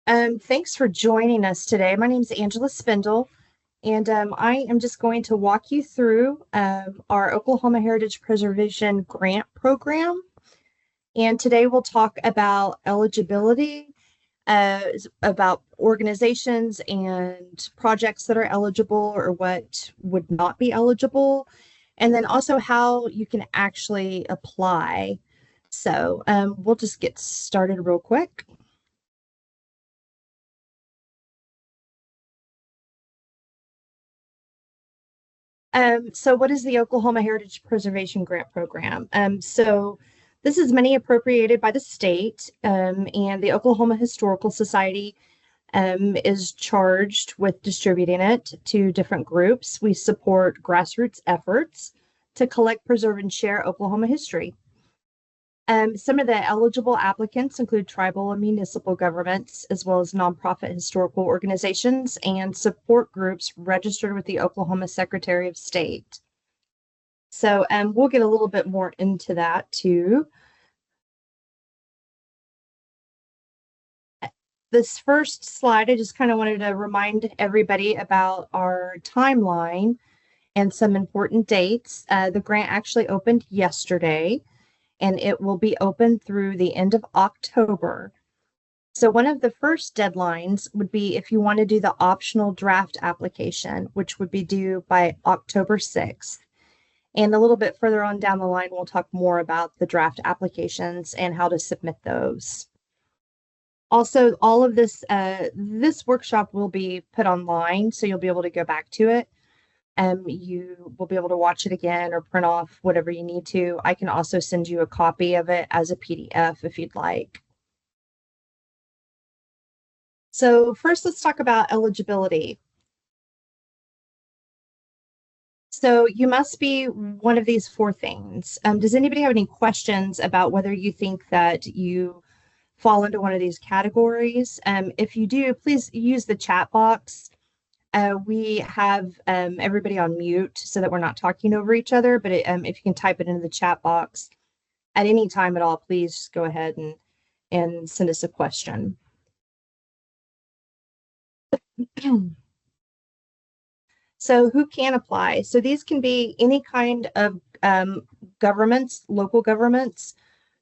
Thanks for joining us today. My name is Angela Spindle, and I am just going to walk you through our Oklahoma Heritage Preservation Grant Program. And today we'll talk about eligibility, about organizations and projects that are eligible or what would not be eligible, and then also how you can actually apply. So we'll just get started real quick. So what is the Oklahoma Heritage Preservation Grant Program? So this is money appropriated by the state, and the Oklahoma Historical Society is charged with distributing it to different groups. We support grassroots efforts to collect, preserve, and share Oklahoma history. Some of the eligible applicants include tribal and municipal governments, as well as nonprofit historical organizations and support groups registered with the Oklahoma Secretary of State. So we'll get a little bit more into that too. This first slide, I just kind of wanted to remind everybody about our timeline and some important dates. The grant actually opened yesterday, and it will be open through the end of October. So one of the first deadlines would be if you want to do the optional draft application, which would be due by October 6th. And a little bit further on down the line, we'll talk more about the draft applications and how to submit those. Also, all of this workshop will be put online, so you'll be able to go back to it. You will be able to watch it again or print off whatever you need to. I can also send you a copy of it as a PDF if you'd like. So first, let's talk about eligibility. So you must be one of these four things. Does anybody have any questions about whether you think that you fall into one of these categories? If you do, please use the chat box. We have everybody on mute so that we're not talking over each other, but if you can type it into the chat box at any time at all, please just go ahead and send us a question. So who can apply? So these can be any kind of governments, local governments,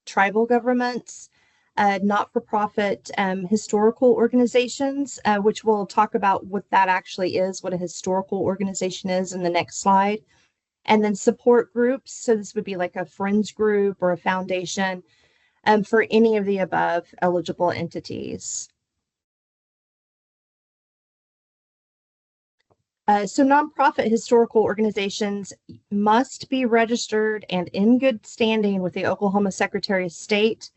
tribal governments, not-for-profit historical organizations, which we'll talk about what that actually is, what a historical organization is in the next slide. And then support groups. So this would be like a friends group or a foundation for any of the above eligible entities. So nonprofit historical organizations must be registered and in good standing with the Oklahoma Secretary of State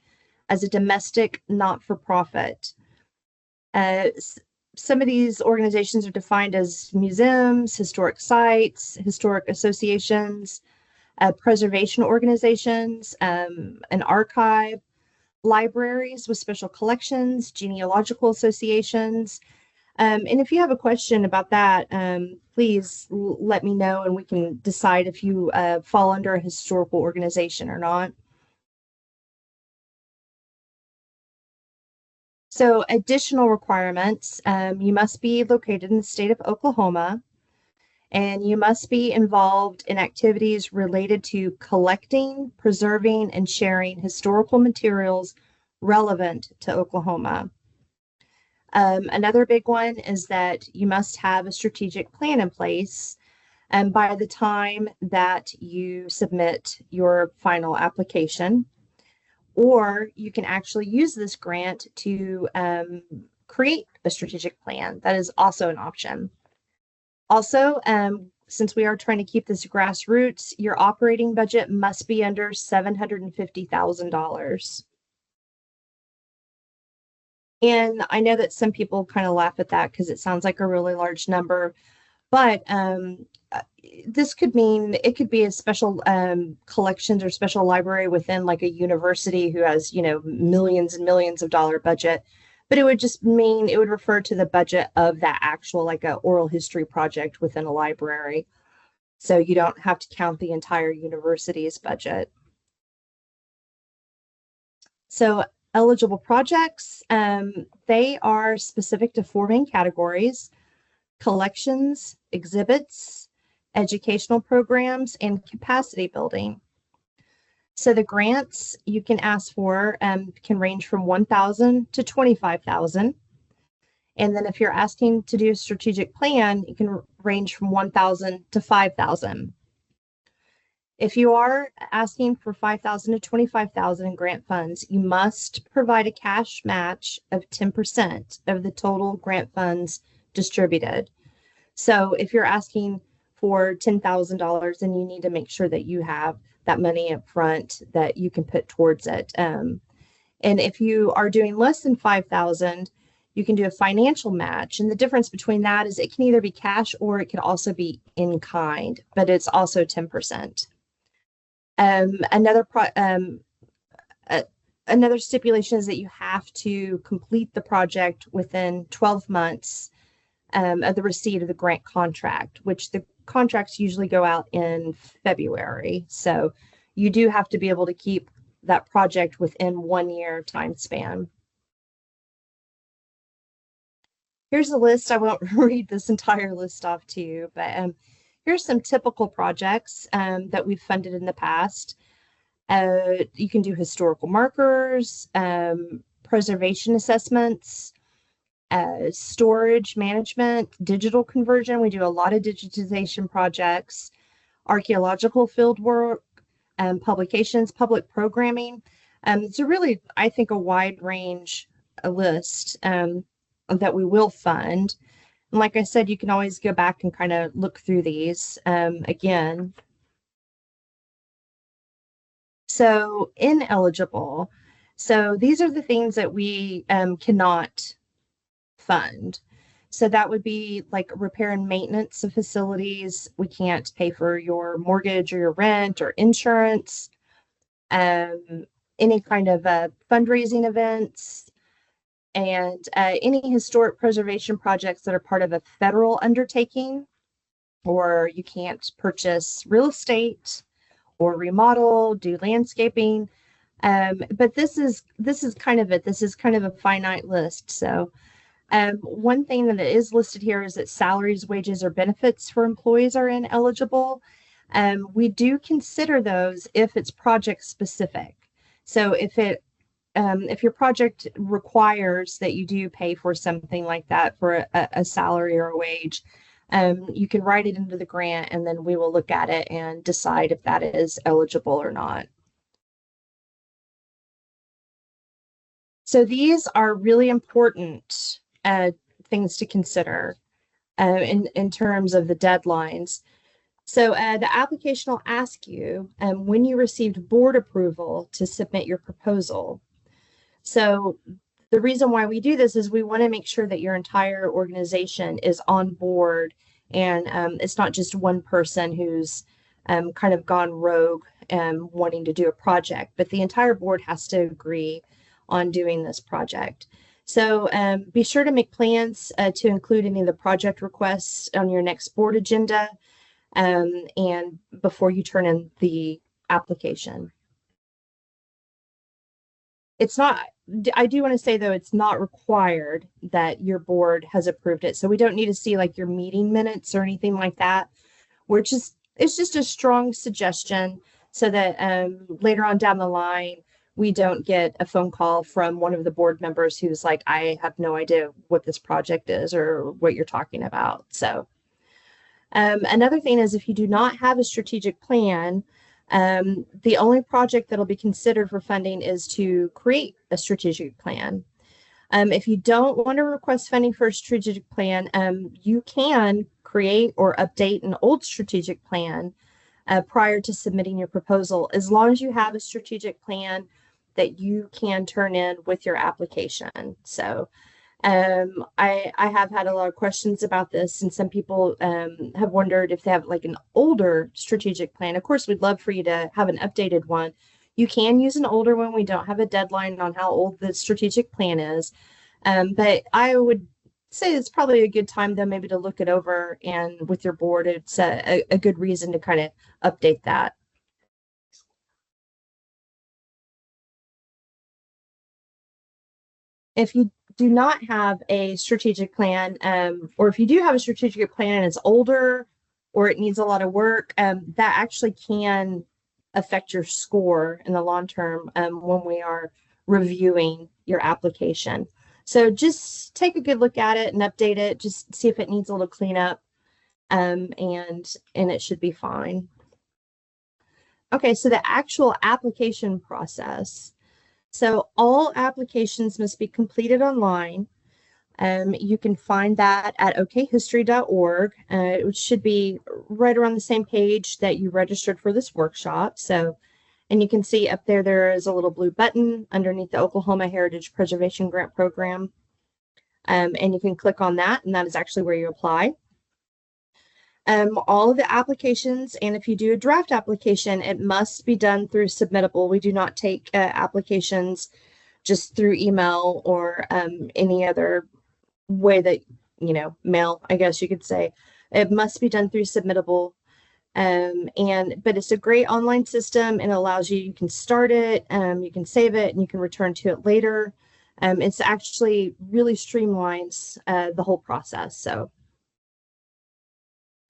as a domestic not-for-profit. Some of these organizations are defined as museums, historic sites, historic associations, preservation organizations, an archive, libraries with special collections, genealogical associations, and if you have a question about that, please let me know and we can decide if you fall under a historical organization or not. So additional requirements, you must be located in the state of Oklahoma, and you must be involved in activities related to collecting, preserving, and sharing historical materials relevant to Oklahoma. Another big one is that you must have a strategic plan in place by the time that you submit your final application, or you can actually use this grant to create a strategic plan. That is also an option. Also, since we are trying to keep this grassroots, your operating budget must be under $750,000. And I know that some people kind of laugh at that because it sounds like a really large number, but this could mean it could be a special collections or special library within like a university who has, millions and millions of dollar budget. But it would just mean it would refer to the budget of that actual like a oral history project within a library. So you don't have to count the entire university's budget. So eligible projects, they are specific to four main categories: collections, exhibits, educational programs, and capacity building. So the grants you can ask for can range from 1,000 to 25,000. And then if you're asking to do a strategic plan, it can range from 1,000 to 5,000. If you are asking for 5,000 to 25,000 in grant funds, you must provide a cash match of 10% of the total grant funds distributed. So if you're asking for $10,000, then you need to make sure that you have that money up front that you can put towards it. And if you are doing less than 5,000, you can do a financial match. And the difference between that is it can either be cash or it can also be in kind, but it's also 10%. Another stipulation is that you have to complete the project within 12 months of the receipt of the grant contract, which the contracts usually go out in February. So you do have to be able to keep that project within 1 year time span. Here's a list. I won't read this entire list off to you, but here's some typical projects that we've funded in the past. You can do historical markers, preservation assessments, storage management, digital conversion. We do a lot of digitization projects, archaeological field work, publications, public programming. It's a really, I think, a wide range list that we will fund. And like I said, you can always go back and kind of look through these again. So ineligible. So these are the things that we cannot fund. So that would be like repair and maintenance of facilities. We can't pay for your mortgage or your rent or insurance, any kind of fundraising events, and any historic preservation projects that are part of a federal undertaking, or you can't purchase real estate or remodel, do landscaping. But this is kind of it. This is kind of a finite list. So one thing that is listed here is that salaries, wages, or benefits for employees are ineligible. We do consider those if it's project specific. So if your project requires that you do pay for something like that for a salary or a wage, you can write it into the grant, and then we will look at it and decide if that is eligible or not. So these are really important things to consider in terms of the deadlines. So the application will ask you when you received board approval to submit your proposal. So the reason why we do this is we want to make sure that your entire organization is on board, and it's not just one person who's kind of gone rogue and wanting to do a project, but the entire board has to agree on doing this project. So be sure to make plans to include any of the project requests on your next board agenda and before you turn in the application. It's not, I do want to say though, it's not required that your board has approved it. So we don't need to see like your meeting minutes or anything like that. It's just a strong suggestion so that later on down the line, we don't get a phone call from one of the board members who's like, I have no idea what this project is or what you're talking about. So another thing is if you do not have a strategic plan, the only project that'll be considered for funding is to create a strategic plan. If you don't want to request funding for a strategic plan, you can create or update an old strategic plan prior to submitting your proposal, as long as you have a strategic plan that you can turn in with your application. So I have had a lot of questions about this, and some people have wondered if they have like an older strategic plan. Of course, we'd love for you to have an updated one. You can use an older one. We don't have a deadline on how old the strategic plan is. But I would say it's probably a good time though, maybe to look it over, and with your board, it's a good reason to kind of update that. If you do not have a strategic plan, or if you do have a strategic plan and it's older or it needs a lot of work, that actually can affect your score in the long term when we are reviewing your application. So just take a good look at it and update it. Just see if it needs a little cleanup, and it should be fine. Okay, so the actual application process. So all applications must be completed online. You can find that at okhistory.org. It should be right around the same page that you registered for this workshop. So, and you can see up there, there is a little blue button underneath the Oklahoma Heritage Preservation Grant Program. And you can click on that, and that is actually where you apply. All of the applications, and if you do a draft application, it must be done through Submittable. We do not take applications just through email or any other way that, mail, I guess you could say. It must be done through Submittable. But it's a great online system and allows you can start it, you can save it, and you can return to it later. It's actually really streamlines the whole process. So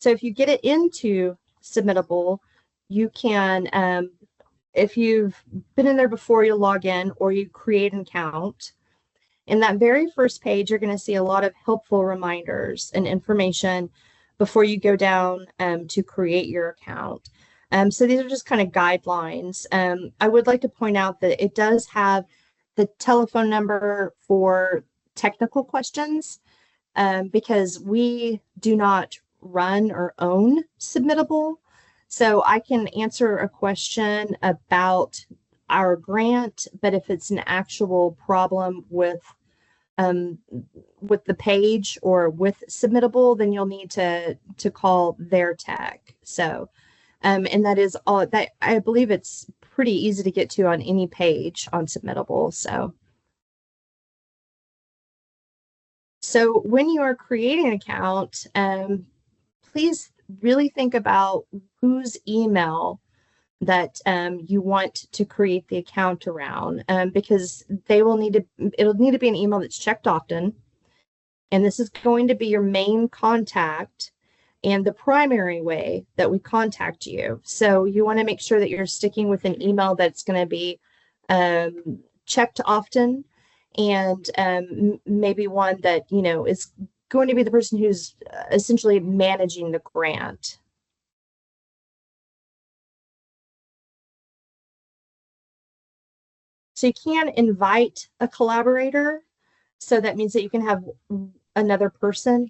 if you get it into Submittable, you can, if you've been in there before, you'll log in or you create an account. In that very first page, you're going to see a lot of helpful reminders and information before you go down to create your account. So these are just kind of guidelines. I would like to point out that it does have the telephone number for technical questions because we do not run or own Submittable. So I can answer a question about our grant, but if it's an actual problem with the page or with Submittable, then you'll need to call their tech. So, and that is all that I believe it's pretty easy to get to on any page on Submittable. So when you are creating an account, please really think about whose email that you want to create the account around, because it'll need to be an email that's checked often, and this is going to be your main contact and the primary way that we contact you. So you want to make sure that you're sticking with an email that's going to be checked often, and maybe one that is going to be the person who's essentially managing the grant. So you can invite a collaborator. So that means that you can have another person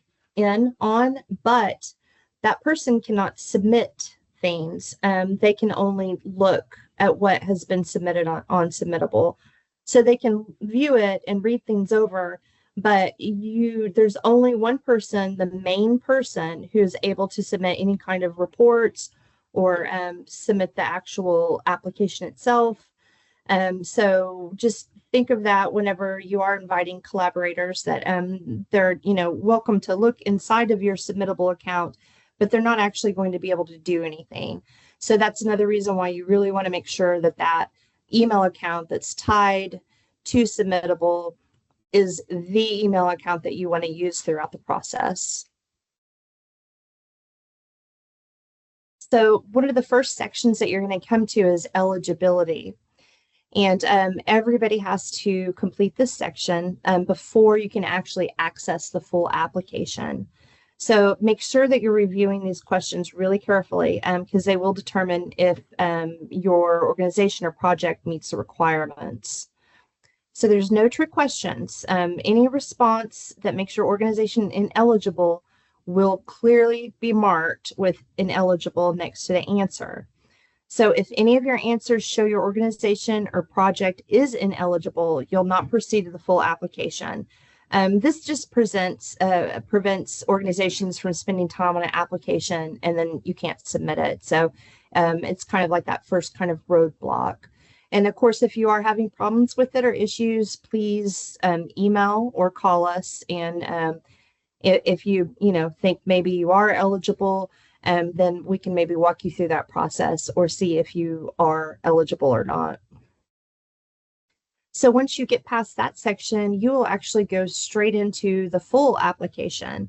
on, but that person cannot submit things. They can only look at what has been submitted on Submittable. So they can view it and read things over, but there's only one person, the main person, who's able to submit any kind of reports or submit the actual application itself. So just think of that whenever you are inviting collaborators, that they're welcome to look inside of your Submittable account, but they're not actually going to be able to do anything. So that's another reason why you really want to make sure that that email account that's tied to Submittable is the email account that you want to use throughout the process. So one of the first sections that you're going to come to is eligibility. And everybody has to complete this section before you can actually access the full application. So make sure that you're reviewing these questions really carefully because they will determine if your organization or project meets the requirements. So there's no trick questions. Any response that makes your organization ineligible will clearly be marked with ineligible next to the answer. So if any of your answers show your organization or project is ineligible, you'll not proceed to the full application. This just prevents organizations from spending time on an application and then you can't submit it. So it's kind of like that first kind of roadblock. And of course, if you are having problems with it or issues, please email or call us. And if you think maybe you are eligible, then we can maybe walk you through that process or see if you are eligible or not. So once you get past that section, you will actually go straight into the full application.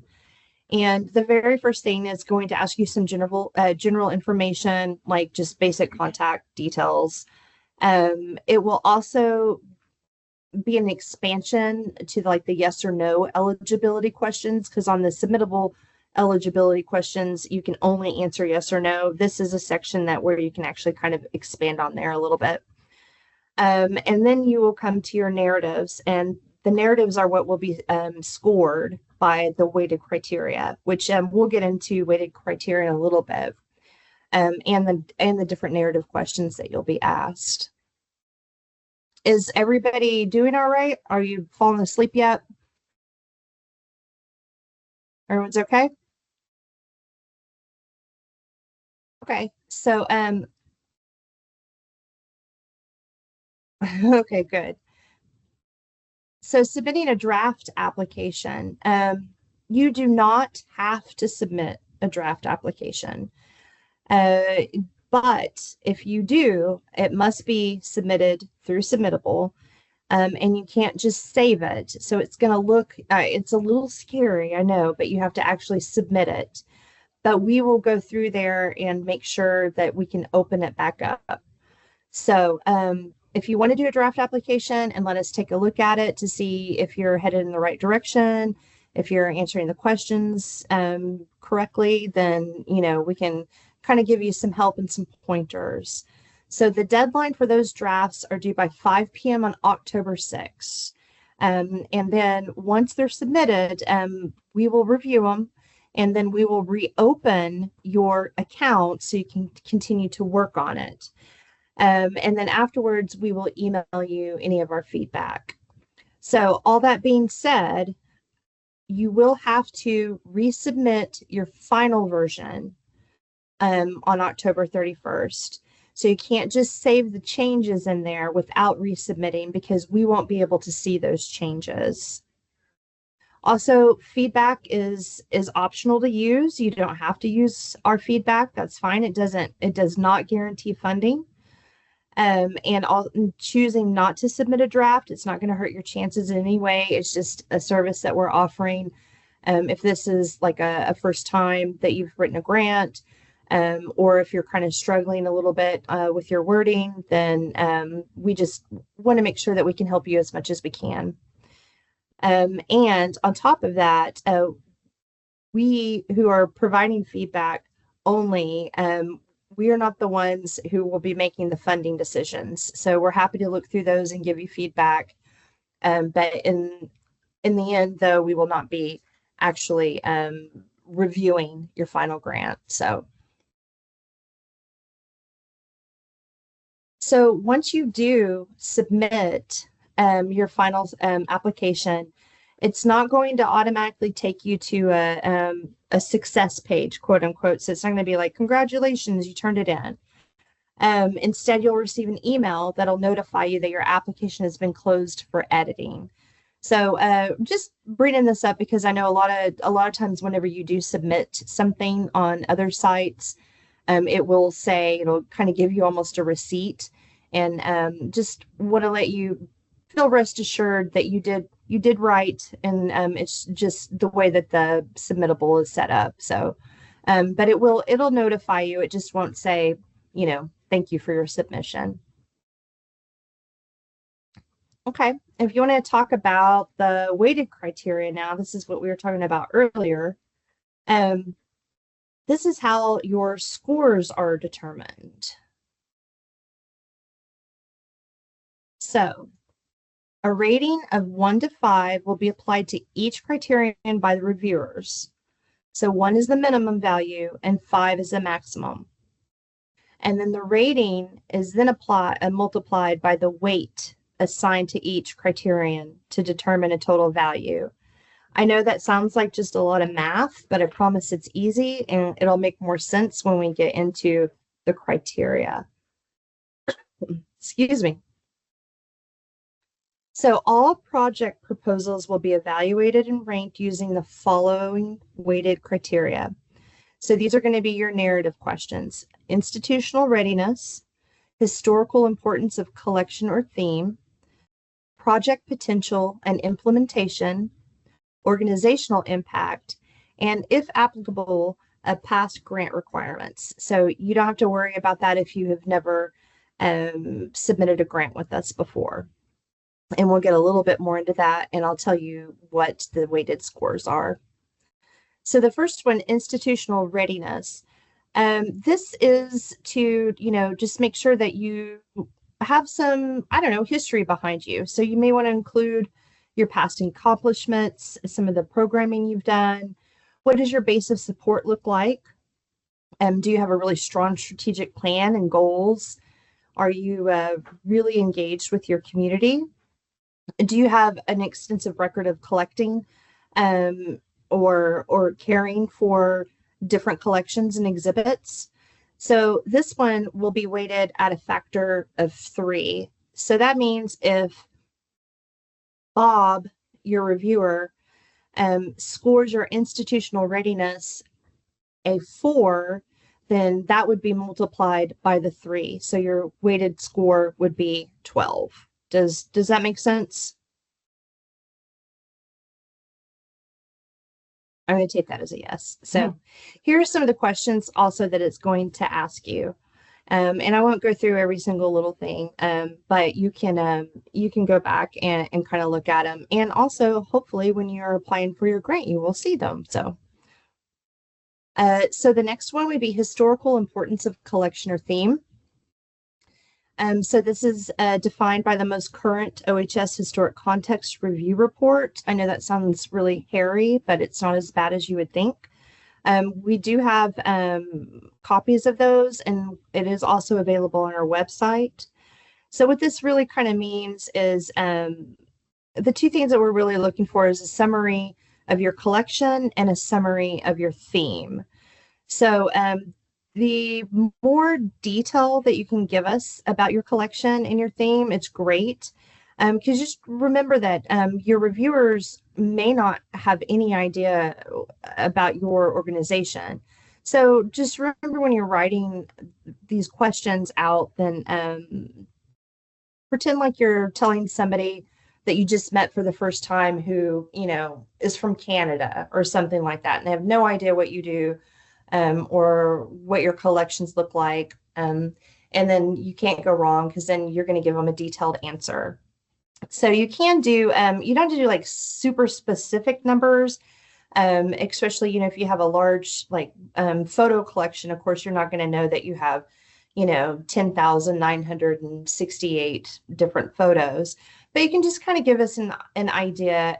And the very first thing is going to ask you some general information, like just basic contact details. It will also be an expansion to like the yes or no eligibility questions, because on the submittable eligibility questions, you can only answer yes or no. This is a section that where you can actually kind of expand on there a little bit. And then you will come to your narratives, and the narratives are what will be scored by the weighted criteria, which we'll get into weighted criteria in a little bit, and the different narrative questions that you'll be asked. Is everybody doing all right? Are you falling asleep yet? Everyone's okay? Okay. So okay, good. So submitting a draft application, you do not have to submit a draft application. Uh, but if you do, it must be submitted through Submittable, and you can't just save it. So it's going to look, it's a little scary, I know, but you have to actually submit it. But we will go through there and make sure that we can open it back up. So if you want to do a draft application and let us take a look at it to see if you're headed in the right direction, if you're answering the questions correctly, then, you know, we can kind of give you some help and some pointers. So the deadline for those drafts are due by 5 p.m. on October 6th. And then once they're submitted, we will review them, and then we will reopen your account so you can continue to work on it. And then afterwards, we will email you any of our feedback. So all that being said, you will have to resubmit your final version on October 31st. So you can't just save the changes in there without resubmitting, because we won't be able to see those changes. Also, feedback is optional to use. You don't have to use our feedback. That's fine. It does not guarantee funding. And choosing not to submit a draft, it's not going to hurt your chances in any way. It's just a service that we're offering. If this is like a first time that you've written a grant, or if you're kind of struggling a little bit with your wording, then we just want to make sure that we can help you as much as we can. And on top of that, we who are providing feedback only, we are not the ones who will be making the funding decisions. So we're happy to look through those and give you feedback. But in the end, though, we will not be actually reviewing your final grant. So once you do submit your final application, it's not going to automatically take you to a success page, quote unquote. So it's not going to be like, congratulations, you turned it in. Instead, you'll receive an email that'll notify you that your application has been closed for editing. So just bringing this up because I know a lot of times whenever you do submit something on other sites, it will say, it'll kind of give you almost a receipt, and just want to let you feel rest assured that you did right, and it's just the way that the submittable is set up. So, but it'll notify you. It just won't say, you know, thank you for your submission. Okay, if you want to talk about the weighted criteria now, this is what we were talking about earlier. This is how your scores are determined. So a rating of 1 to 5 will be applied to each criterion by the reviewers. So 1 is the minimum value and 5 is the maximum. And then the rating is then multiplied by the weight assigned to each criterion to determine a total value. I know that sounds like just a lot of math, but I promise it's easy and it'll make more sense when we get into the criteria. Excuse me. So all project proposals will be evaluated and ranked using the following weighted criteria. So these are going to be your narrative questions: institutional readiness, historical importance of collection or theme, project potential and implementation, organizational impact, and if applicable, past grant requirements. So you don't have to worry about that if you have never submitted a grant with us before. And we'll get a little bit more into that, and I'll tell you what the weighted scores are. So the first one, institutional readiness. This is to, just make sure that you have some, I don't know, history behind you. So you may want to include your past accomplishments, some of the programming you've done. What does your base of support look like? Do you have a really strong strategic plan and goals? Are you really engaged with your community? Do you have an extensive record of collecting or caring for different collections and exhibits? So this one will be weighted at a factor of 3. So that means if Bob, your reviewer, scores your institutional readiness a 4, then that would be multiplied by the 3. So your weighted score would be 12. Does that make sense? I'm going to take that as a yes. So here are some of the questions also that it's going to ask you. And I won't go through every single little thing, but you can go back and kind of look at them. And also, hopefully, when you're applying for your grant, you will see them. So the next one would be historical importance of collection or theme. So this is defined by the most current OHS Historic Context Review Report. I know that sounds really hairy, but it's not as bad as you would think. We do have copies of those, and it is also available on our website. So what this really kind of means is the two things that we're really looking for is a summary of your collection and a summary of your theme. So the more detail that you can give us about your collection and your theme, it's great. Because just remember that your reviewers may not have any idea about your organization. So just remember when you're writing these questions out, then pretend like you're telling somebody that you just met for the first time who, is from Canada or something like that, and they have no idea what you do or what your collections look like. And then you can't go wrong because then you're going to give them a detailed answer. So you can do, you don't have to do like super specific numbers, especially, if you have a large photo collection. Of course, you're not going to know that you have, 10,968 different photos, but you can just kind of give us an idea.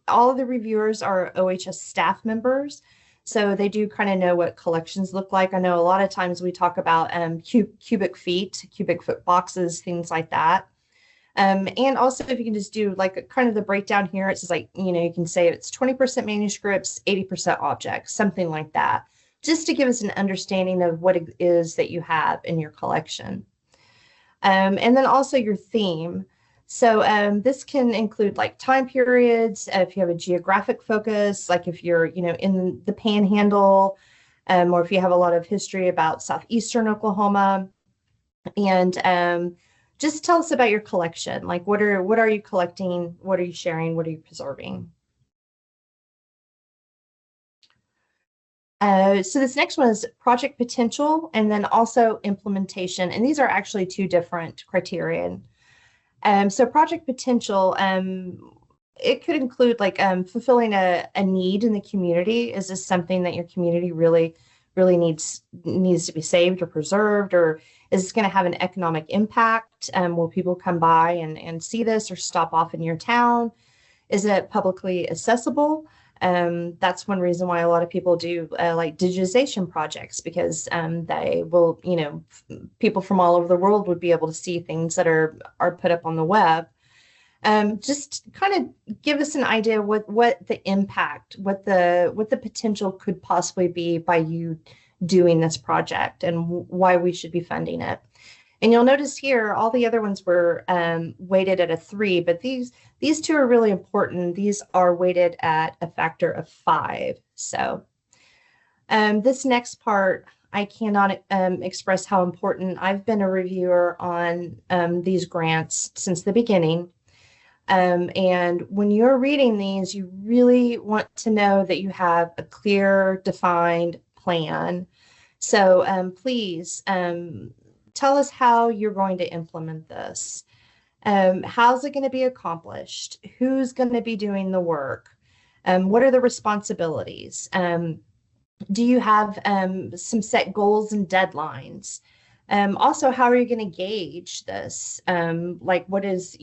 All of the reviewers are OHS staff members, so they do kind of know what collections look like. I know a lot of times we talk about cubic foot boxes, things like that. And also if you can just do like kind of the breakdown here, it's just like, you can say it's 20% manuscripts, 80% objects, something like that, just to give us an understanding of what it is that you have in your collection. And then also your theme. So this can include like time periods, if you have a geographic focus, like if you're, in the Panhandle, or if you have a lot of history about southeastern Oklahoma. And just tell us about your collection. Like what are you collecting? What are you sharing? What are you preserving? So this next one is project potential and then also implementation. And these are actually two different criteria. So project potential, it could include like fulfilling a need in the community. Is this something that your community really needs to be saved or preserved, or is this going to have an economic impact? Will people come by and see this or stop off in your town? Is it publicly accessible? That's one reason why a lot of people do like digitization projects, because they will, people from all over the world would be able to see things that are put up on the web. Just kind of give us an idea what the impact, what the potential could possibly be by you doing this project and why we should be funding it. And you'll notice here, all the other ones were weighted at a 3, but these two are really important. These are weighted at a factor of 5. So this next part, I cannot express how important. I've been a reviewer on these grants since the beginning. And when you're reading these, you really want to know that you have a clear, defined plan. So please tell us how you're going to implement this. How's it going to be accomplished? Who's going to be doing the work? What are the responsibilities? Do you have some set goals and deadlines? Also, how are you going to gauge this? Like, what is,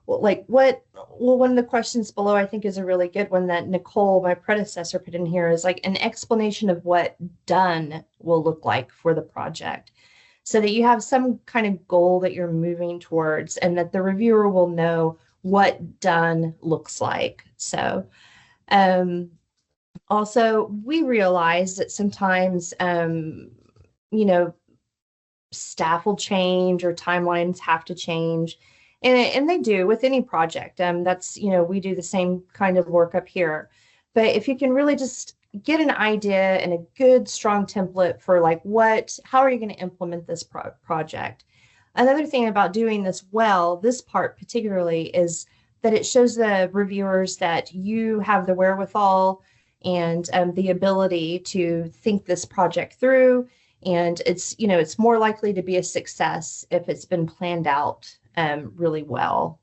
like what, well, one of the questions below I think is a really good one that Nicole, my predecessor, put in here is like an explanation of what done will look like for the project so that you have some kind of goal that you're moving towards and that the reviewer will know what done looks like. So, also, we realize that sometimes, you know, staff will change or timelines have to change. And they do with any project. That's, we do the same kind of work up here. But if you can really just get an idea and a good, strong template for like how are you going to implement this project? Another thing about doing this well, this part particularly, is that it shows the reviewers that you have the wherewithal and the ability to think this project through. And it's more likely to be a success if it's been planned out really well.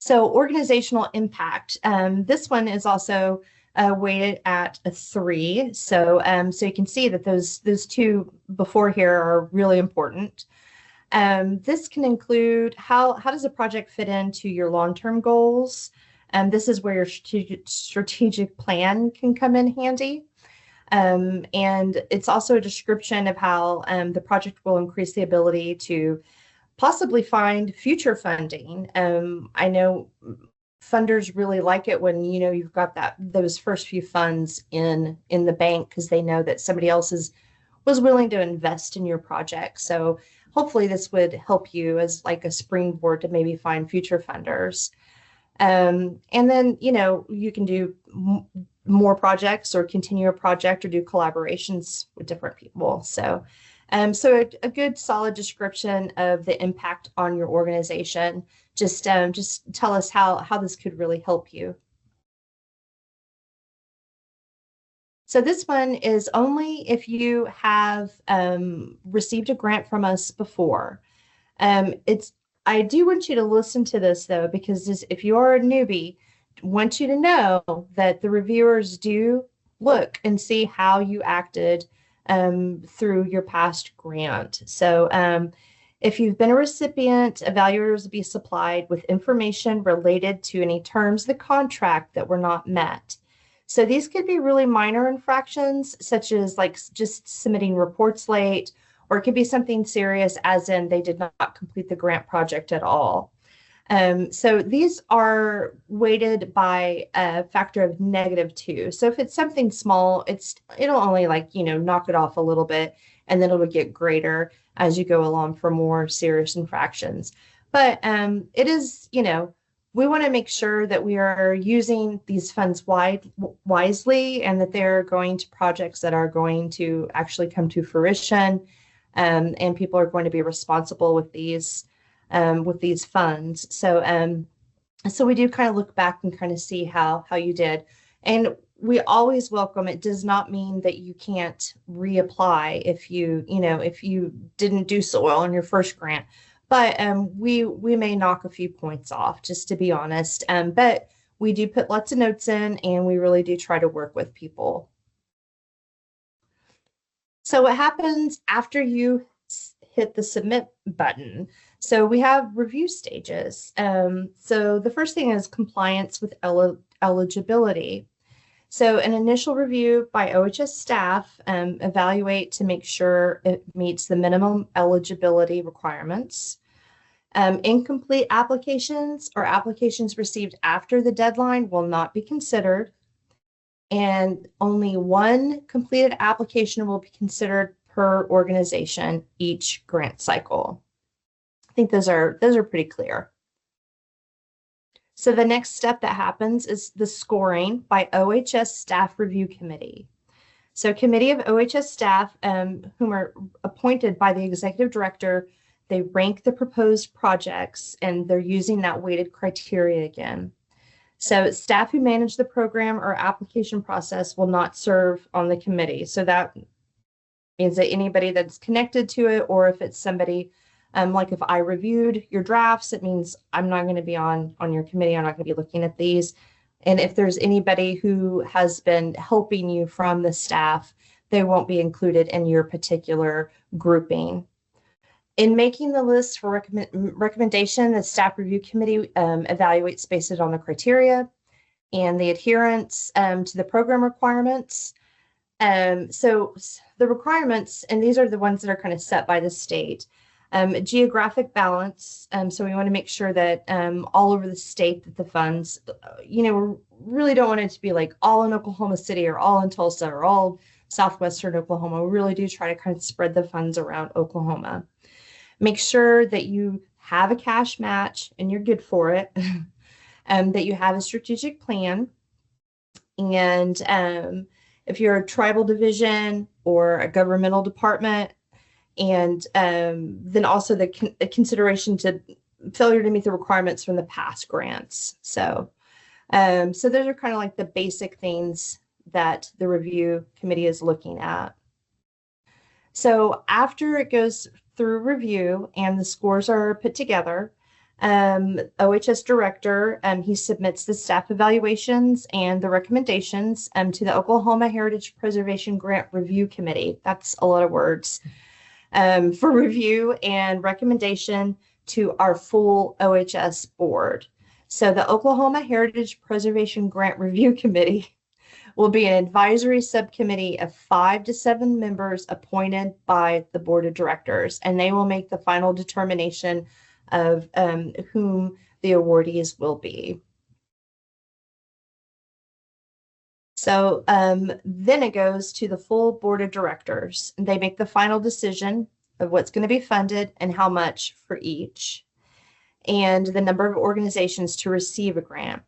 So organizational impact. This one is also weighted at a 3. So so you can see that those two before here are really important. This can include how does a project fit into your long-term goals? This is where your strategic plan can come in handy. And it's also a description of how the project will increase the ability to possibly find future funding. I know funders really like it when you've got those first few funds in the bank because they know that somebody else was willing to invest in your project. So hopefully this would help you as like a springboard to maybe find future funders. And then you can do more projects or continue a project or do collaborations with different people. So so a good solid description of the impact on your organization. Just tell us how this could really help you. So this one is only if you have received a grant from us before. I do want you to listen to this though, because if you are a newbie, I want you to know that the reviewers do look and see how you acted through your past grant. So if you've been a recipient, evaluators will be supplied with information related to any terms of the contract that were not met. So these could be really minor infractions, such as like just submitting reports late, or it could be something serious, as in they did not complete the grant project at all. So these are weighted by a factor of -2. So if it's something small, it'll only knock it off a little bit, and then it'll get greater as you go along for more serious infractions. But it is, we want to make sure that we are using these funds wisely and that they're going to projects that are going to actually come to fruition, and people are going to be responsible with these funds. So so we do kind of look back and kind of see how you did. And we always welcome. It does not mean that you can't reapply if you didn't do so well on your first grant. But we may knock a few points off, just to be honest. But we do put lots of notes in, and we really do try to work with people. So what happens after you hit the submit button? So we have review stages. So the first thing is compliance with eligibility. So an initial review by OHS staff evaluate to make sure it meets the minimum eligibility requirements. Incomplete applications or applications received after the deadline will not be considered. And only one completed application will be considered per organization each grant cycle. I think those are pretty clear. So the next step that happens is the scoring by OHS Staff Review Committee. So committee of OHS staff, whom are appointed by the executive director, they rank the proposed projects and they're using that weighted criteria again. So staff who manage the program or application process will not serve on the committee. So that means that anybody that's connected to it, or if it's somebody, like if I reviewed your drafts, it means I'm not going to be on your committee. I'm not going to be looking at these. And if there's anybody who has been helping you from the staff, they won't be included in your particular grouping. In making the list for recommendation, the staff review committee evaluates based on the criteria and the adherence to the program requirements. So the requirements, and these are the ones that are kind of set by the state. Geographic balance. So we want to make sure that all over the state that the funds, we really don't want it to be like all in Oklahoma City or all in Tulsa or all southwestern Oklahoma. We really do try to kind of spread the funds around Oklahoma. Make sure that you have a cash match and you're good for it, that you have a strategic plan. And if you're a tribal division or a governmental department, and then also the consideration to failure to meet the requirements from the past grants. So those are kind of like the basic things that the review committee is looking at. So after it goes through review and the scores are put together, OHS director, he submits the staff evaluations and the recommendations to the Oklahoma Heritage Preservation Grant Review Committee. That's a lot of words. For review and recommendation to our full OHS board. So the Oklahoma Heritage Preservation Grant Review Committee will be an advisory subcommittee of 5 to 7 members appointed by the board of directors, and they will make the final determination of whom the awardees will be. So then it goes to the full board of directors. They make the final decision of what's going to be funded and how much for each, and the number of organizations to receive a grant.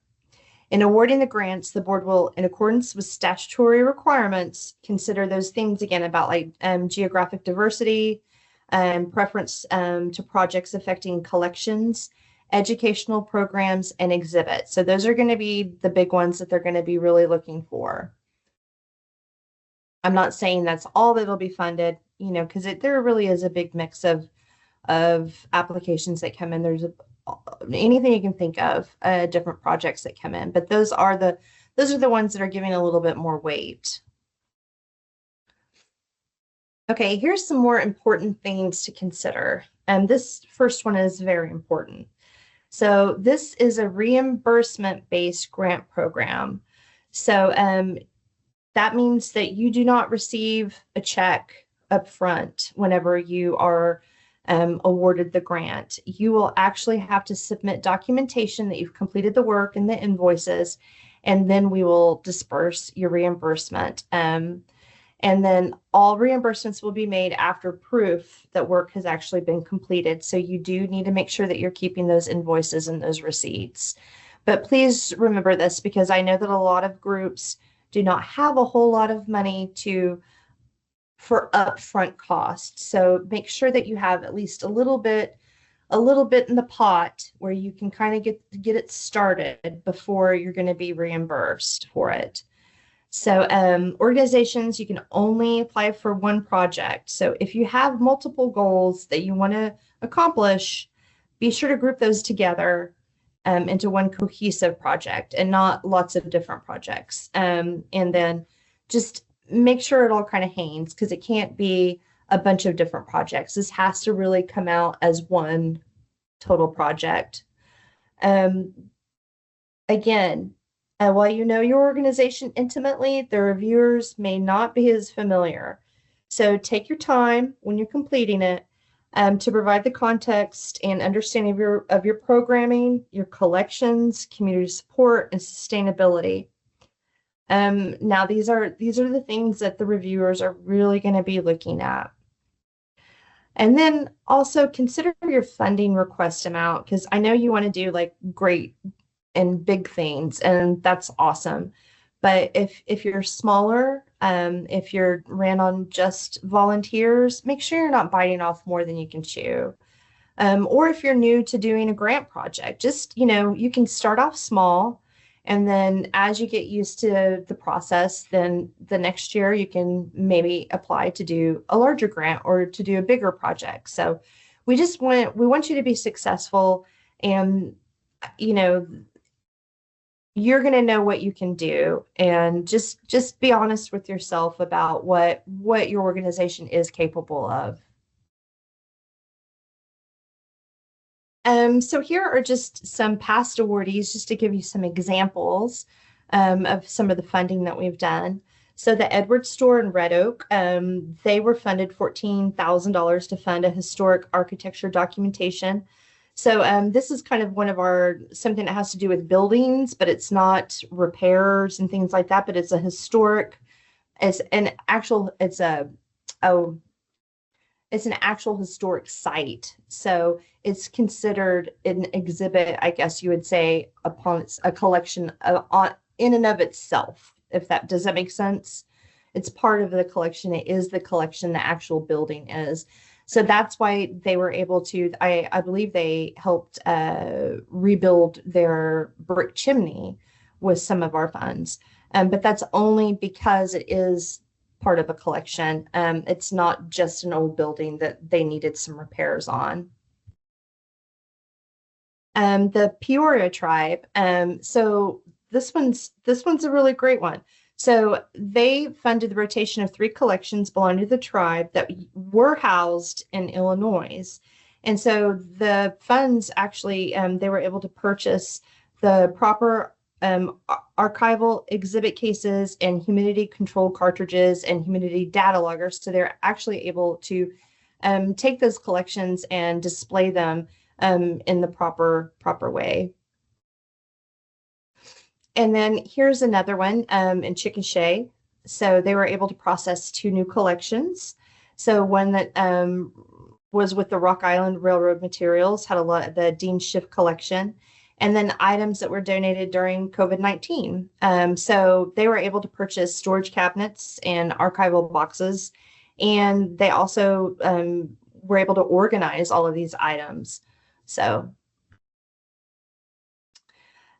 In awarding the grants, the board will, in accordance with statutory requirements, consider those things again about like geographic diversity and preference to projects affecting collections, educational programs, and exhibits. So those are going to be the big ones that they're going to be really looking for. I'm not saying that's all that'll be funded, because there really is a big mix of applications that come in. There's anything you can think of, different projects that come in, but those are the ones that are giving a little bit more weight. Okay, here's some more important things to consider. And this first one is very important. So this is a reimbursement-based grant program. So that means that you do not receive a check up front whenever you are awarded the grant. You will actually have to submit documentation that you've completed the work and the invoices, and then we will disperse your reimbursement. And then all reimbursements will be made after proof that work has actually been completed. So you do need to make sure that you're keeping those invoices and those receipts. But please remember this, because I know that a lot of groups do not have a whole lot of money for upfront costs. So make sure that you have at least a little bit in the pot where you can kind of get it started before you're going to be reimbursed for it. So organizations, you can only apply for one project. So if you have multiple goals that you want to accomplish, be sure to group those together into one cohesive project and not lots of different projects. And then just make sure it all kind of hangs, because it can't be a bunch of different projects. This has to really come out as one total project. Again, while you know your organization intimately, the reviewers may not be as familiar. So take your time when you're completing it to provide the context and understanding of your programming, your collections, community support, and sustainability. Now these are the things that the reviewers are really going to be looking at. And then also consider your funding request amount, because I know you want to do like great and big things, and that's awesome. But if you're smaller, if you're ran on just volunteers, make sure you're not biting off more than you can chew. Or if you're new to doing a grant project, just, you can start off small. And then as you get used to the process, then the next year you can maybe apply to do a larger grant or to do a bigger project. So we want you to be successful, and, you know, you're going to know what you can do, and just be honest with yourself about what your organization is capable of. So here are just some past awardees, just to give you some examples of some of the funding that we've done. So the Edwards Store in Red Oak, they were funded $14,000 to fund a historic architecture documentation. So this is kind of one of our, something that has to do with buildings, but it's not repairs and things like that, but it's a historic, it's an actual, oh, it's an actual historic site. So it's considered an exhibit, I guess you would say, upon a collection in and of itself, if that does that make sense. It's part of the collection. It is the collection, the actual building is. So that's why they were able to, I believe they helped rebuild their brick chimney with some of our funds. But that's only because it is part of a collection. It's not just an old building that they needed some repairs on. The Peoria tribe. So this one's a really great one. So they funded the rotation of three collections belonging to the tribe that were housed in Illinois. And so the funds actually, they were able to purchase the proper archival exhibit cases and humidity control cartridges and humidity data loggers. So they're actually able to take those collections and display them in the proper way. And then here's another one in Chickasha. So they were able to process two new collections. So one that was with the Rock Island Railroad materials, had a lot of the Dean Schiff collection, and then items that were donated during COVID-19. So they were able to purchase storage cabinets and archival boxes, and they also were able to organize all of these items. So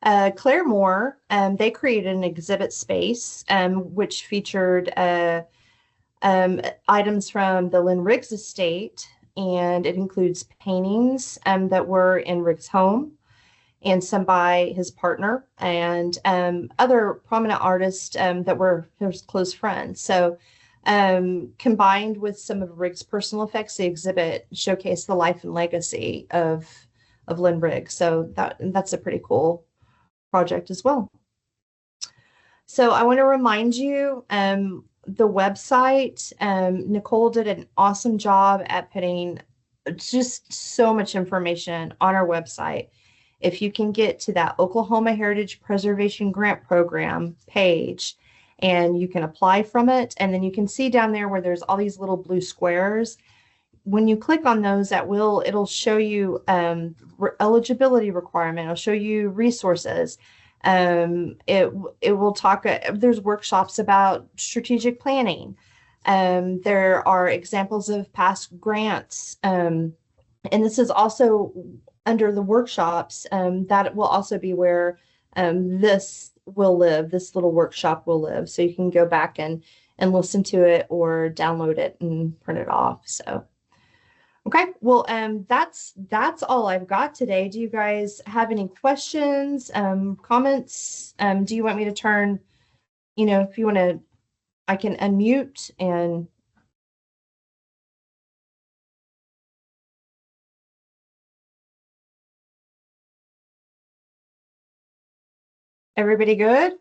Claremore, they created an exhibit space, which featured items from the Lynn Riggs estate, and it includes paintings that were in Riggs' home and some by his partner, and other prominent artists that were his close friends. So combined with some of Riggs' personal effects, the exhibit showcased the life and legacy of Lynn Riggs. So that's a pretty cool project as well. So I want to remind you, the website, Nicole did an awesome job at putting just so much information on our website. If you can get to that Oklahoma Heritage Preservation Grant Program page, and you can apply from it, and then you can see down there where there's all these little blue squares. When you click on those, it'll show you eligibility requirement. It'll show you resources. It will talk. There's workshops about strategic planning. There are examples of past grants, and this is also under the workshops. That will also be where this will live. This little workshop will live. So you can go back and listen to it or download it and print it off. So. Okay, well, that's all I've got today. Do you guys have any questions, comments? Do you want me to turn, if you want to, I can unmute and everybody good?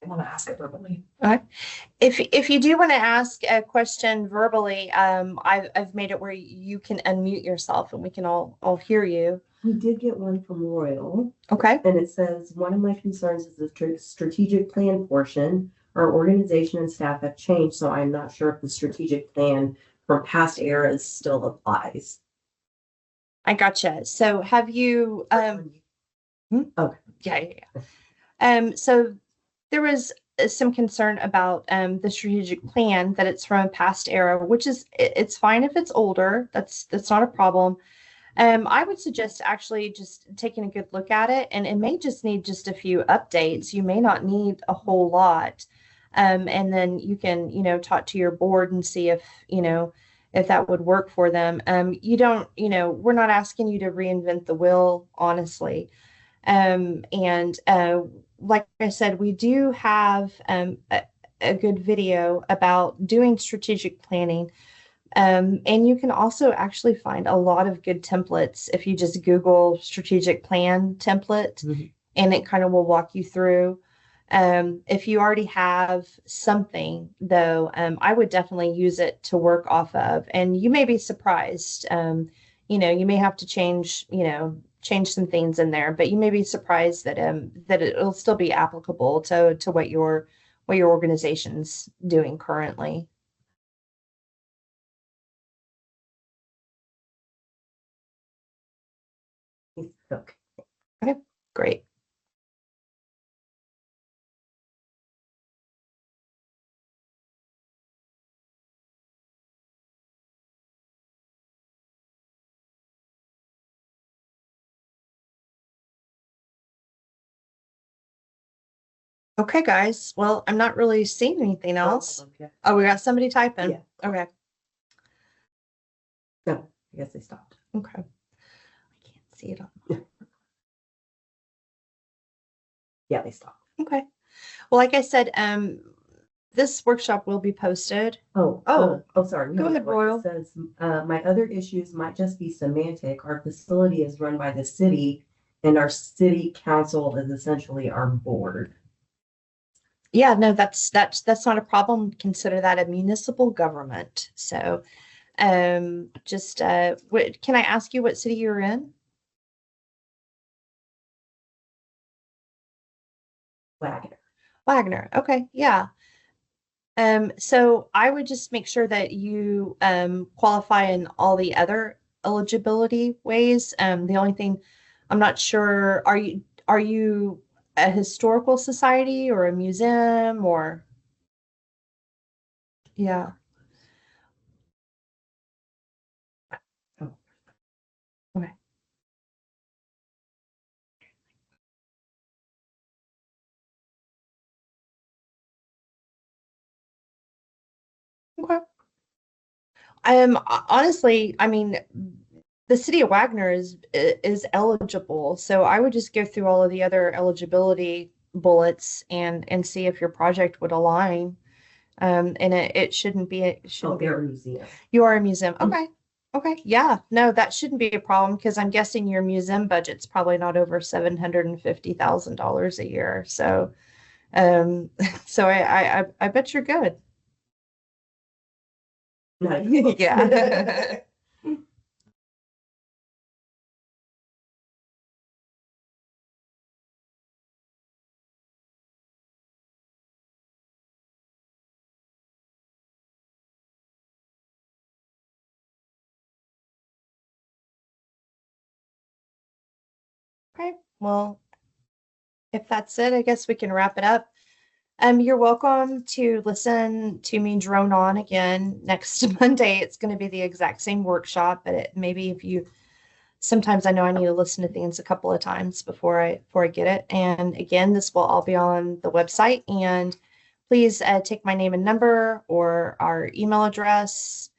want to ask it verbally. Okay. If you do want to ask a question verbally, I've made it where you can unmute yourself and we can all hear you. We did get one from Royal, Okay. and it says, one of my concerns is the strategic plan portion. Our organization and staff have changed, so I'm not sure if the strategic plan from past eras still applies. I gotcha. So have you Okay. yeah. So there was some concern about the strategic plan that it's from a past era, which is it's fine if it's older. That's not a problem. I would suggest actually just taking a good look at it, and it may just need just a few updates. You may not need a whole lot. And then you can, talk to your board and see if that would work for them. You don't, we're not asking you to reinvent the wheel, honestly. And like I said, we do have a good video about doing strategic planning. And you can also actually find a lot of good templates if you just Google strategic plan template, and it kind of will walk you through. If you already have something, though, I would definitely use it to work off of. And you may be surprised. You may have to change some things in there, but you may be surprised that it'll still be applicable to what your organization's doing currently. Okay. Okay, great. Okay, guys. Well, I'm not really seeing anything else. Okay. Oh, we got somebody typing. Yeah. Okay. No, I guess they stopped. Okay. I can't see it on. Yeah, they stopped. Okay. Well, like I said, this workshop will be posted. Sorry. Go ahead, Royal. It says, my other issues might just be semantic. Our facility is run by the city, and our city council is essentially our board. Yeah, no, that's not a problem. Consider that a municipal government. So, just can I ask you what city you're in? Wagner. Wagner. Okay, yeah. So I would just make sure that you qualify in all the other eligibility ways. The only thing I'm not sure, are you a historical society or a museum or yeah. Oh. Okay. Okay. Honestly, I mean, the city of Wagner is eligible, so I would just go through all of the other eligibility bullets and see if your project would align. And it shouldn't be it shouldn't be They're a museum. You are a museum. Okay. Okay. Yeah. No, that shouldn't be a problem because I'm guessing your museum budget's probably not over $750,000 a year. So so I bet you're good. Not Yeah. Okay. Well, if that's it, I guess we can wrap it up. You're welcome to listen to me drone on again next Monday. It's going to be the exact same workshop, but maybe if you sometimes I know I need to listen to things a couple of times before I get it. And again, this will all be on the website. And please take my name and number or our email address,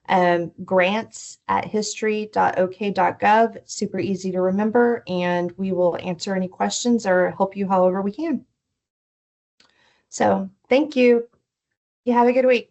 grants@history.ok.gov. It's super easy to remember, and we will answer any questions or help you however we can. So thank you. You have a good week.